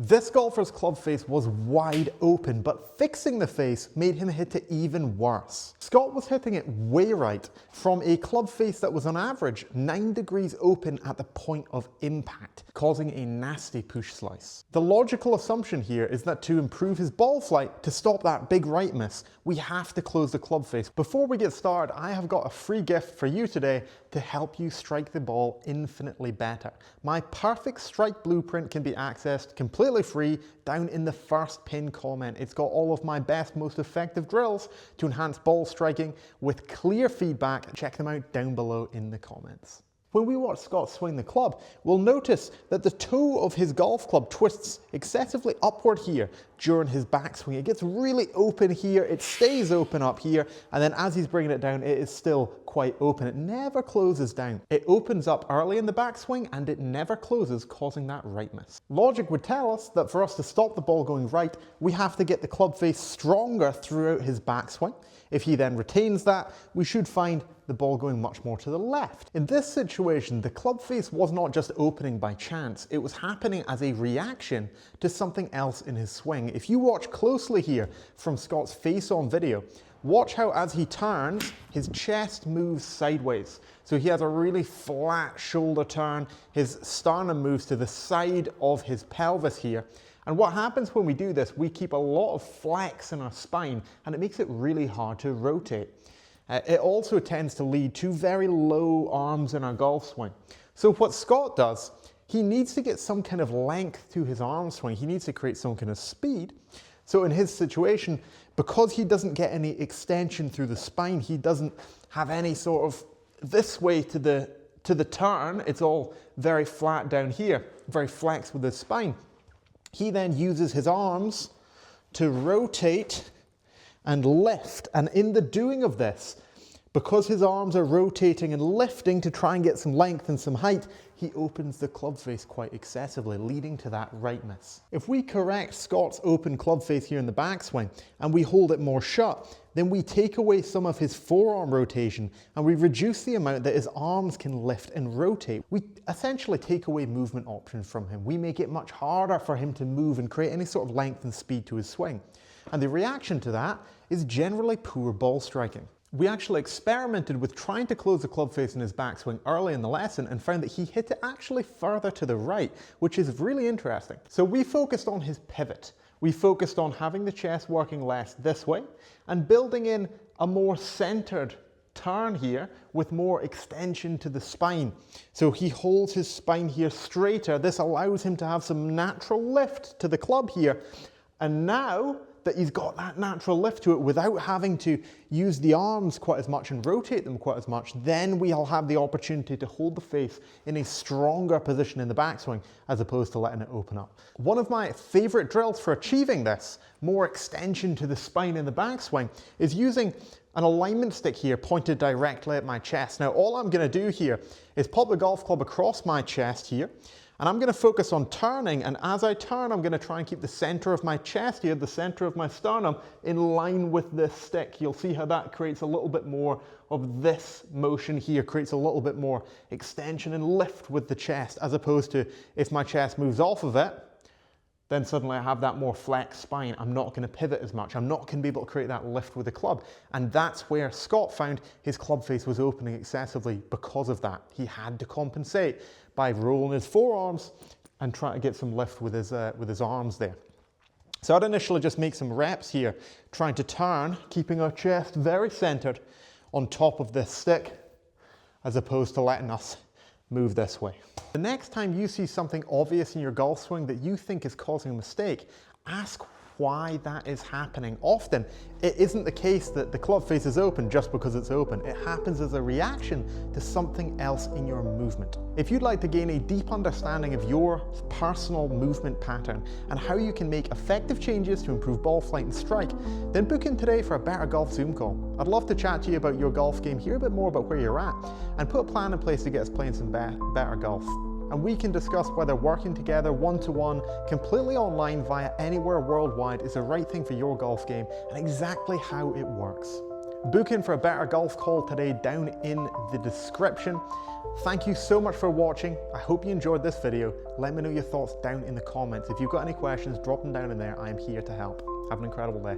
This golfer's club face was wide open, but fixing the face made him hit it even worse. Scott was hitting it way right from a club face that was on average 9 degrees open at the point of impact, causing a nasty push slice. The logical assumption here is that to improve his ball flight, to stop that big right miss, we have to close the club face. Before we get started, I have got a free gift for you today to help you strike the ball infinitely better. My perfect strike blueprint can be accessed completely free down in the first pinned comment. It's got all of my best, most effective drills to enhance ball striking with clear feedback. Check them out down below in the comments. When we watch Scott swing the club, we'll notice that the toe of his golf club twists excessively upward here during his backswing. It gets really open here, it stays open up here, and then as he's bringing it down, it is still quite open. It never closes down. It opens up early in the backswing and it never closes, causing that right miss. Logic would tell us that for us to stop the ball going right, we have to get the club face stronger throughout his backswing. If he then retains that, we should find the ball going much more to the left. In this situation, the club face was not just opening by chance, it was happening as a reaction to something else in his swing. If you watch closely here from Scott's face-on video, watch how as he turns, his chest moves sideways. So he has a really flat shoulder turn, his sternum moves to the side of his pelvis here. And what happens when we do this, we keep a lot of flex in our spine and it makes it really hard to rotate. It also tends to lead to very low arms in our golf swing. So what Scott does, he needs to get some kind of length to his arm swing. He needs to create some kind of speed. So in his situation, because he doesn't get any extension through the spine, he doesn't have any sort of this way to the turn. It's all very flat down here, very flex with his spine. He then uses his arms to rotate and lift, and in the doing of this, because his arms are rotating and lifting to try and get some length and some height, he opens the club face quite excessively, leading to that right miss. If we correct Scott's open club face here in the backswing and we hold it more shut, then we take away some of his forearm rotation and we reduce the amount that his arms can lift and rotate. We essentially take away movement options from him. We make it much harder for him to move and create any sort of length and speed to his swing. And the reaction to that is generally poor ball striking. We actually experimented with trying to close the club face in his backswing early in the lesson and found that he hit it actually further to the right, which is really interesting. So we focused on his pivot. We focused on having the chest working less this way and building in a more centered turn here with more extension to the spine. So he holds his spine here straighter. This allows him to have some natural lift to the club here. And now that he's got that natural lift to it without having to use the arms quite as much and rotate them quite as much, then we'll have the opportunity to hold the face in a stronger position in the backswing as opposed to letting it open up. One of my favorite drills for achieving this, more extension to the spine in the backswing, is using an alignment stick here pointed directly at my chest. Now all I'm going to do here is pop the golf club across my chest here, and I'm going to focus on turning, and as I turn, I'm going to try and keep the center of my chest here, the center of my sternum, in line with this stick. You'll see how that creates a little bit more of this motion here, creates a little bit more extension and lift with the chest, as opposed to if my chest moves off of it, then suddenly I have that more flex spine. I'm not going to pivot as much. I'm not going to be able to create that lift with the club. And that's where Scott found his club face was opening excessively because of that. He had to compensate by rolling his forearms and try to get some lift with his arms there. So I'd initially just make some reps here, trying to turn, keeping our chest very centered on top of this stick, as opposed to letting us move this way. The next time you see something obvious in your golf swing that you think is causing a mistake, ask why that is happening. Often, it isn't the case that the club face is open just because it's open. It happens as a reaction to something else in your movement. If you'd like to gain a deep understanding of your personal movement pattern and how you can make effective changes to improve ball flight and strike, then book in today for a Better Golf Zoom call. I'd love to chat to you about your golf game, hear a bit more about where you're at, and put a plan in place to get us playing some better golf. And we can discuss whether working together one-to-one, completely online via anywhere worldwide is the right thing for your golf game and exactly how it works. Book in for a better golf call today down in the description. Thank you so much for watching. I hope you enjoyed this video. Let me know your thoughts down in the comments. If you've got any questions, drop them down in there. I am here to help. Have an incredible day.